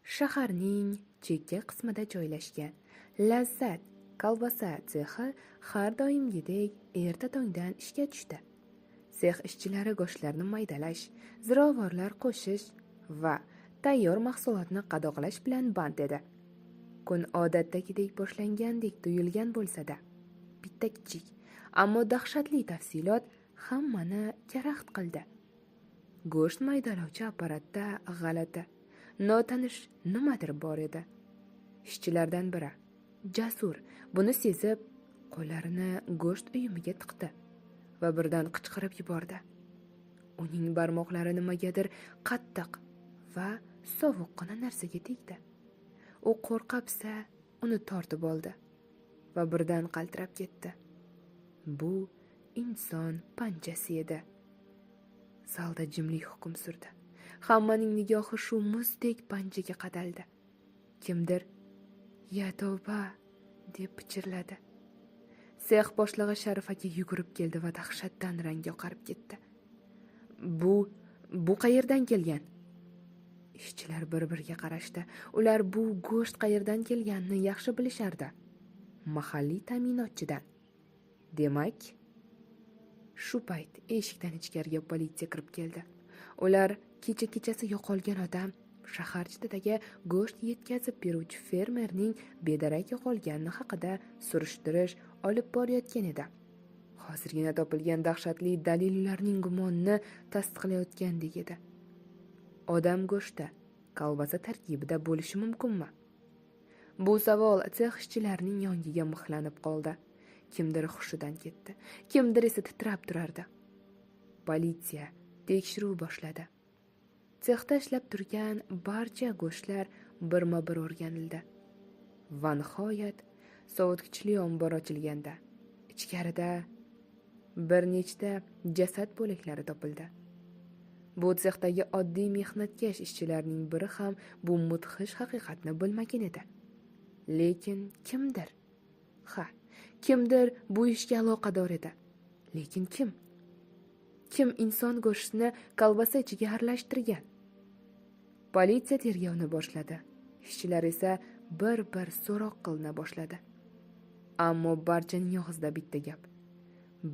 Shaharning chekka qismida joylashgan Lazzat kolbasa sexi har doimgidek erta tongdan ishga tushdi. Sex ishchilari go'shtlarni maydalash, ziravorlar qo'shish va tayyor mahsulotni qadoqlash bilan band edi. Kun odatdagidek boshlangandek tuyulgan bo'lsa-da, bitta kichik, ammo dahshatli tafsilot hammani karaxt qildi. Go'sht maydalovchi apparatda g'alati, notanish nimadir bor edi. Ishchilardan biri, Jasur, buni sezib, qo'llarini go'sht uyumiga tiqdi va birdan qichqirib yubordi. Uning barmoqlari nimagadir qattiq va sovuqqina narsaga tegdi. U qo'rqibsa, uni tortib oldi va birdan qaltirab ketdi. Bu inson panjasi edi. Zalda jimlik hukm surdi. Hammaning nigohi shu muzdek panjaga qadaldi. Kimdir "Ya tavba" deb pichirladi. Sex boshlig'i Sharifaga yugurib keldi va dahshatdan rangi oqarib ketdi. Bu qayerdan kelgan? Ishchilar bir-biriga qarashdi. Ular bu go'sht qayerdan kelganini yaxshi bilishardi. Mahalliy ta'minotchidan. Demak, shu payt eshikdan ichkariga politsiya kirib keldi. Ular kechasi yo'qolgan odam shahar chetidagi go'sht yetkazib beruvchi fermerning bedarak yo'qolgani haqida surishtirish olib borayotgan edi. Hozirgina topilgan dahshatli dalillarning gumonini tasdiqlayotgandek edi. Odam go'shti kolbasa tarkibida bo'lishi mumkinmi? Bu savol sex ishchilarining yongiga mixlanib qoldi. Kimdir hushidan ketdi, kimdir esa titrab turardi. Politsiya tekshiruv boshladi. Sexda ishlab turgan barcha go'shtlar birma-bir o'rganildi. Va nihoyat sovutgichli ombor ochilganda ichkarida bir nechta jasad bo'laklari topildi. Bu sexdagi oddiy mehnatkash ishchilarning biri ham bu mudhish haqiqatni bilmagan edi. Lekin kimdir bu ishga aloqador edi. Lekin kim? Kim inson go'shtini kolbasa ichiga aralashtirgan? Politsiya tergovni boshladi. Ishchilar esa bir-bir so'roq qilina boshladi. Ammo barchaning og'zida bitta gap.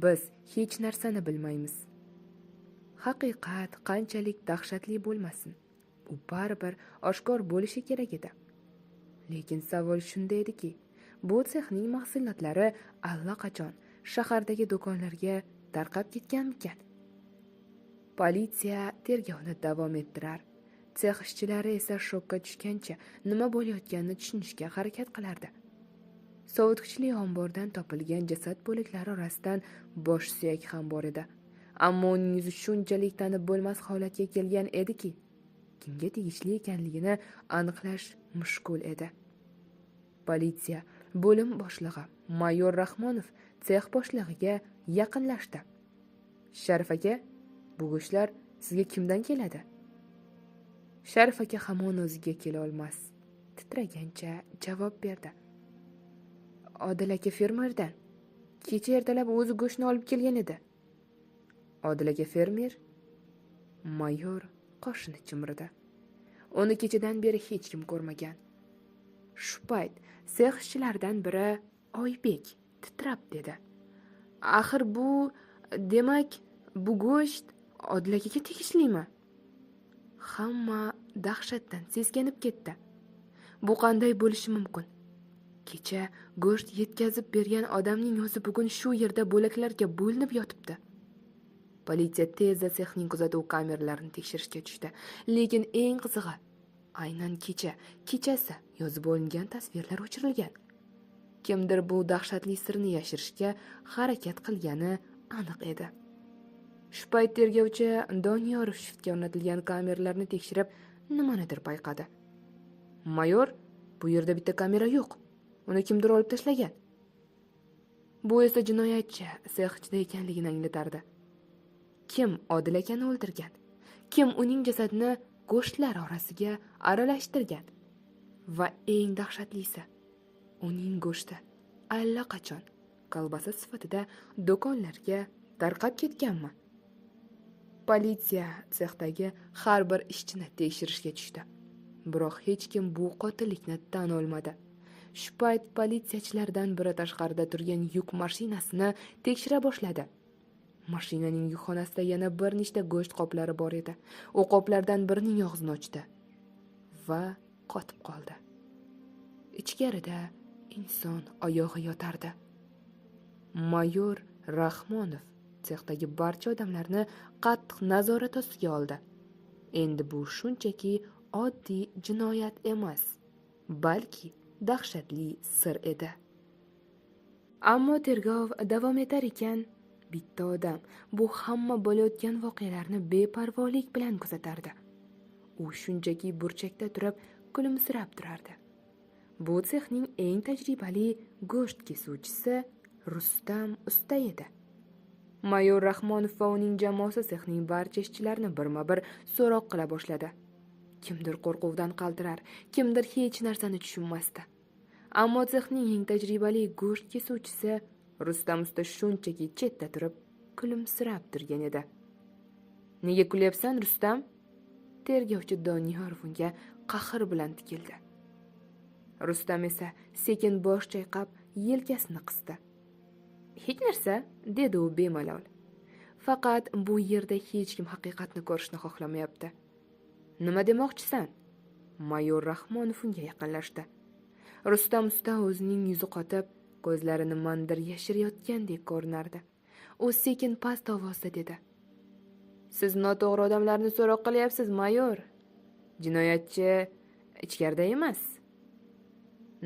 Biz hech narsani bilmaymiz. Haqiqat qanchalik dahshatli bo'lmasin, u baribir oshkor bo'lishi kerak edi. Lekin savol shunda ediki, bu sexning mahsulotlari allaqachon shahardagi do'konlarga tarqab ketganmikan? Politsiya tergovni davom ettirar. Sex ishchilari esa shokka tushgancha nima bo'layotganini tushunishga harakat qilardi. Sovutgichli ombordan topilgan jasad bo'laklari orasidan bosh suyak ham bor edi. Ammo uning yuzi shunchalik tanib bo'lmas holatga kelgan ediki, kimga tegishli ekanligini aniqlash mushkul edi. Politsiya bo'lim boshlig'i mayor Rahmonov sex boshlig'iga yaqinlashdi. Sharif aka, bu go'shtlar sizga kimdan keladi? Sharif aka hamon o'ziga kela olmas, titragancha javob berdi. Odil aka fermerdan. Kecha ertalab o'zi go'shtni olib kelgan edi. Odil aka fermer? Mayor qoshini chimirdi. Uni kechadan beri hech kim ko'rmagan. Shu payt sex ishchilaridan biri Oybek titrab dedi. Axir demak bu go'sht Odil akaga tegishlimi? Hamma dahshatdan seskanib ketdi. Bu qanday bo'lishi mumkin? Kecha go'sht yetkazib bergan odamning o'zi bugun shu yerda bo'laklarga bo'linib yotibdi. Politsiya tezda sexning kuzatuv kameralarini tekshirishga tushdi. Lekin eng qizig'i, aynan kechasi yozib olingan tasvirlar o'chirilgan. Kimdir bu dahshatli sirni yashirishga harakat qilgani aniq edi. Shu payt tergovchi Doniyorov shiftga o'rnatilgan kameralarni tekshirib, nimanidir payqadi. Mayor, bu yerda bitta kamera yo'q. Uni kimdir olib tashlagan. Bu esa jinoyatchi sex ichida ekanligini anglatardi. Kim Odil akani o'ldirgan? Kim uning jasadini go'shtlar orasiga aralashtirgan? Va eng dahshatlisi, uning go'shti allaqachon kolbasa sifatida do'konlarga tarqab ketganmi? Politsiya sexdagi har bir ishchini tekshirishga tushdi. biroq hech kim bu qotillikni tan olmadi. Shu payt politsiyachilardan biri tashqarida turgan yuk mashinasini tekshira boshladi. Mashinaning yukxonasida yana bir nechta go'sht qoplari bor edi. U qoplardan birining og'zini ochdi va qotib qoldi. Ichkarida inson oyog'i yotardi. Mayor Rahmonov sexdagi barcha odamlarni qattiq nazorat ostiga oldi. Endi bu shunchaki oddiy jinoyat emas, balki dahshatli sir edi. Ammo tergov davom etar ekan, bitta odam bu hamma bo'layotgan voqealarni beparvolik bilan kuzatardi. U shunchaki burchakda turib kulimsirab turardi. Bu sexning eng tajribali go'sht kesuvchisi Rustam usta edi. Mayor Rahmonov va uning jamoasi sexning barcha ishchilarini birma-bir so'roq qila boshladi. Kimdir qo'rquvdan qaltirar, kimdir hech narsani tushunmasdi. Ammo sexning eng tajribali go'sht kesuvchisi Rustam usta shunchaki chetda turib kulimsirab turgan edi. "Nega kulyapsan, Rustam?" Tergovchi Doniyorov unga qahr bilan tikildi. Rustam esa sekin bosh chayqab, yelkasini qisdi. "Hech narsa", dedi u bemalol. Faqat bu yerda hech kim haqiqatni ko'rishni xohlamayapti. "Nima demoqchisan?" Mayor Rahmonov unga yaqinlashdi. Rustam usta o'zining yuzi qotib, ko'zlarini mandir yashirayotgandek ko'rinardi. U sekin past ovozda dedi: "Siz noto'g'ri odamlarni so'roq qilyapsiz, mayor. Jinoyatchi ichkarida emas.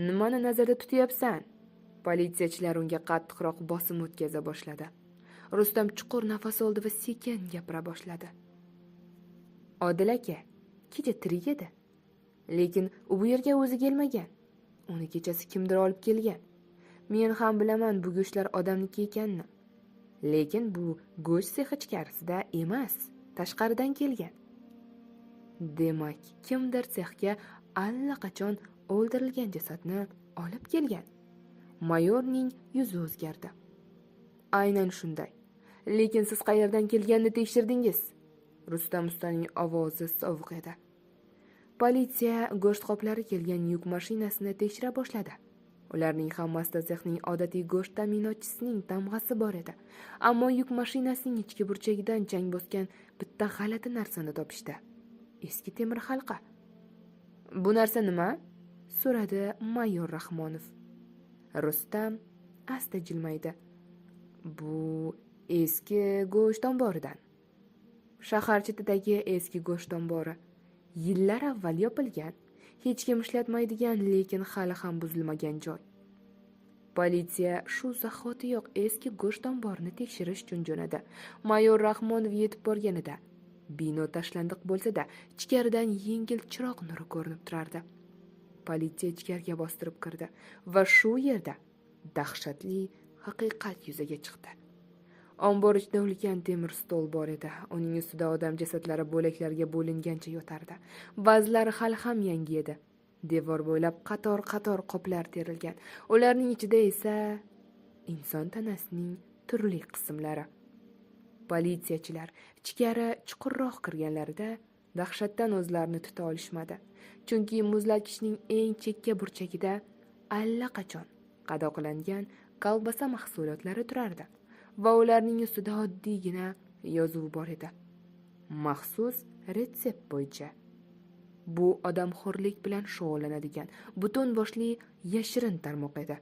Nimani nazarda tutyapsan?" Politsiyachilar unga qattiqroq bosim o'tkaza boshladi. Rustam chuqur nafas oldi va sekin gapira boshladi. "Odil aka, kecha tirik edi. Lekin u bu yerga o'zi kelmagan. Uni kechasi kimdir olib kelgan. Men ham bilaman bu go'shtlar odamniki ekanini. Lekin bu go'sht sex ichkarisida emas, tashqaridan kelgan." Demak, kimdir sexga allaqachon o'ldirilgan jasadni olib kelgan. Mayorning yuzi o'zgardi. "Aynan shunday. Lekin siz qayerdan kelganini tekshirdingiz?" Rustam ustaning ovozi sovuq edi. Politsiya go'sht qoplari kelgan yuk mashinasini tekshira boshladi. Ularning hammasida sexning odatiy go'sht ta'minotchisining tamg'asi bor edi. Ammo yuk mashinasining ichki burchagidan chang bosgan bitta g'alati narsani topishdi. Eski temir halqa. "Bu narsa nima?" so'radi Mayor Rahmonov. Rustam asta jilmaydi. "Bu eski go'sht omboridan. Shahar chetidagi eski go'sht ombori. Yillar avval yopilgan, hech kim ishlatmaydigan, lekin hali ham buzilmagan joy." Politsiya shu zahotiyoq eski go'sht omborini tekshirish uchun jo'nadi. Mayor Rahmonov yetib borganida bino tashlandiq bo'lsa-da, ichkaridan yengil chiroq nuri ko'rinib turardi. Politsiya ichkariga bostirib kirdi va shu yerda dahshatli haqiqat yuzaga chiqdi. Ombor ichida ulkan temir stol bor edi. Uning ustida odam jasadlari bo'laklarga bo'lingancha yotardi. Ba'zilari hali ham yangi edi. Devor bo'ylab qator-qator qoplar terilgan. Ularning ichida esa inson tanasining turli qismlari. Politsiyachilar ichkari chuqurroq kirganlarida dahshatdan o'zlarini tuta olishmadi. Chunki muzlatgichning eng chekka burchagida allaqachon qadoqlangan kolbasa mahsulotlari turardi va ularning ustida oddiygina yozuv bor edi. Maxsus retsept bo'yicha. Bu odamxo'rlik bilan shug'ullanadigan butun boshli yashirin tarmoq edi.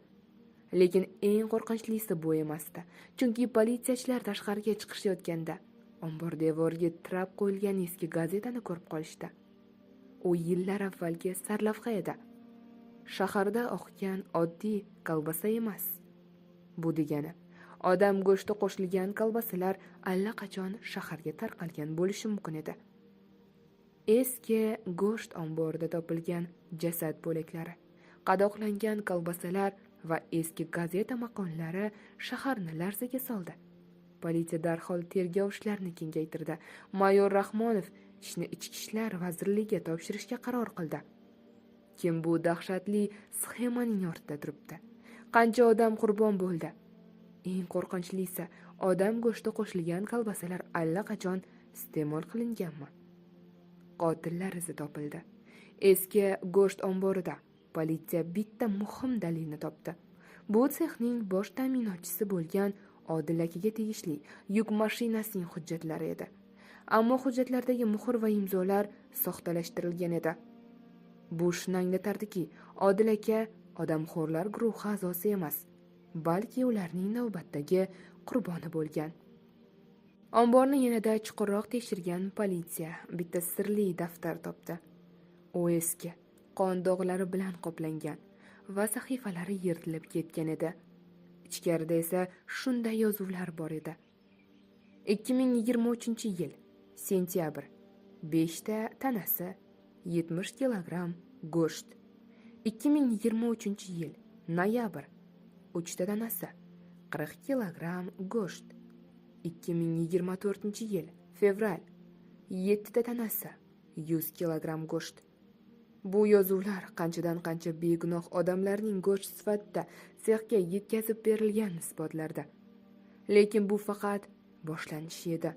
Lekin eng qo'rqinchlisi bu emasdi. Chunki politsiyachilar tashqariga chiqishayotganda ombor devoriga tirab qo'yilgan eski gazetani ko'rib qolishdi. U yillar avvalgi sarlavha edi. Shaharda oqgan oddiy kolbasa emas. Bu degani, odam go'shti qo'shilgan kolbasalar allaqachon shaharga tarqalgan bo'lishi mumkin edi. Eski go'sht omborida topilgan jasad bo'laklari, qadoqlangan kolbasalar va eski gazeta maqollari shaharni larzaga soldi. Politsiya darhol tergov ishlarini kengaytirdi. Mayor Rahmonov ishni Ichki ishlar vazirligiga topshirishga qaror qildi. Kim bu dahshatli sxemaning ortida turibdi? Qancha odam qurbon bo'ldi? Eng qo'rqinchlisi, odam go'shti qo'shilgan kolbasalar allaqachon iste'mol qilinganmi? Qotillar izi topildi. Eski go'sht omborida politsiya bitta muhim dalilni topdi. Bu sexning bosh ta'minotchisi bo'lgan Odil akaga tegishli yuk mashinasining hujjatlari edi. Ammo hujjatlardagi muhr va imzolar soxtalashtirilgan edi. Bu shuni anglatardiki, Odil aka odamxo'rlar guruhi a'zosi emas, balki ularning navbatdagi qurboni bo'lgan. Omborni yanada chuqurroq tekshirgan politsiya bitta sirli daftar topdi. U eski, qon dog'lari bilan qoplangan va sahifalari yirtilib ketgan edi. Ichkarida esa shunday yozuvlar bor edi. 2023-yil sentyabr 5 ta tanasi 70 kilogramm go'sht. 2023-yil noyabr 3 ta tanasi 40 kilogramm go'sht. 2024-yil fevral 7 ta tanasi 100 kilogramm go'sht. Bu yozuvlar qanchadan qancha begunoh odamlarning go'sht sifatida sexga yetkazib berilgan isbotlarda. Lekin bu faqat boshlanish edi.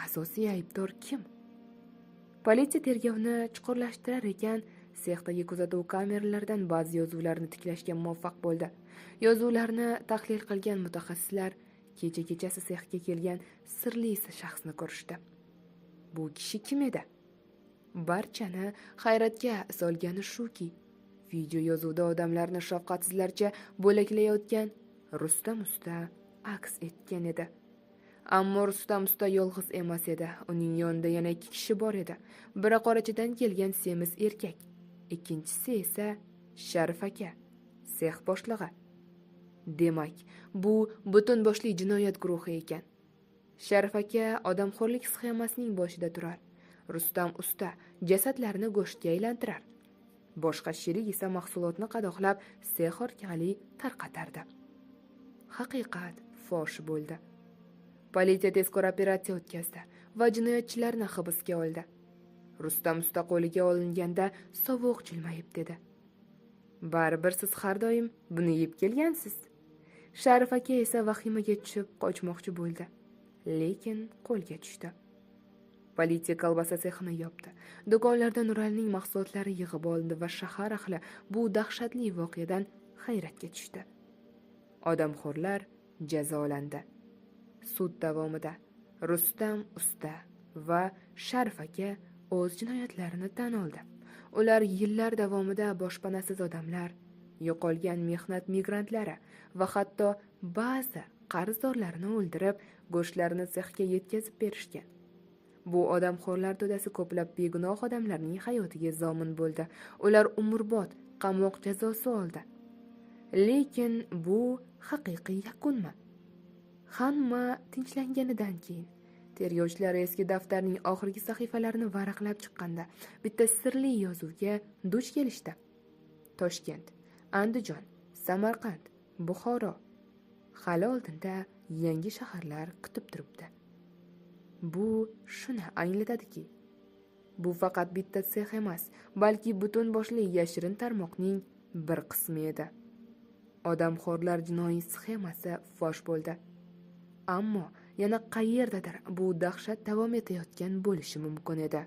Asosiy aybdor kim? Politsiya tergovni chuqurlashtirar ekan, sexdagi kuzatuv kameralaridan ba'zi yozuvlarni tiklashga muvaffaq bo'ldi. Yozuvlarni tahlil qilgan mutaxassislar kecha-kechasi sexga kelgan sirli shaxsni ko'rishdi. Bu kishi kim edi? Barchani hayratga solgani shuki, video yozuvda odamlarni shafqatsizlarcha bo'laklayotgan Rustam usta aks etgan edi. Ammo Rustam usta yolg'iz emas edi. Uning yonida yana 2 kishi bor edi. Biri qorachidan kelgan semiz erkak, ikkinchisi esa Sharif aka, sex boshlig'i. Demak, bu butun boshli jinoyat guruhi ekan. Sharif aka odamxo'rlik sxemasining boshida turar. Rustam usta jasadlarni go'shtga aylantirar. Boshqa sherik esa mahsulotni qadoqlab sex orqali tarqatardi. Haqiqat fosh bo'ldi. Politsiya tezkor operatsiya o'tkazdi va jinoyatchilarni hibsga oldi. Rustam usta qo'liga olinganda sovuq jilmayib dedi: "Baribir siz har doim buni yeb kelgansiz." Sharif aka esa vahimaga tushib qochmoqchi bo'ldi, lekin qo'lga tushdi. Politsiya kolbasa sexini yopdi. Do'konlardan Nuralning mahsulotlari yig'ib olindi va shahar ahli bu dahshatli voqeadan hayratga tushdi. Odamxo'rlar jazolandi. Sud davomida Rustam usta va Sharif aka o'z jinoyatlarini tan oldi. Ular yillar davomida boshpanasiz odamlar, yo'qolgan mehnat migrantlari va hatto ba'zi qarzdorlarni o'ldirib, go'shtlarini sexga yetkazib berishgan. Bu odamxo'rlar to'dasi ko'plab begunoh odamlarning hayotiga zomin bo'ldi. Ular umrbod qamoq jazosi oldi. Lekin bu haqiqiy yakunmi? Hamma tinchlanganidan keyin tergovchilar eski daftarning oxirgi sahifalarini varaqlab chiqqanda bitta sirli yozuvga duch kelishdi. Toshkent, Andijon, Samarqand, Buxoro. Hali oldinda yangi shaharlar kutib turibdi. Bu shuni anglatadiki, bu faqat bitta sex emas, balki butun boshli yashirin tarmoqning bir qismi edi. Odamxo'rlar jinoiy sxemasi fosh bo'ldi. Ammo yana qayerdadir bu dahshat davom etayotgan bo'lishi mumkin edi.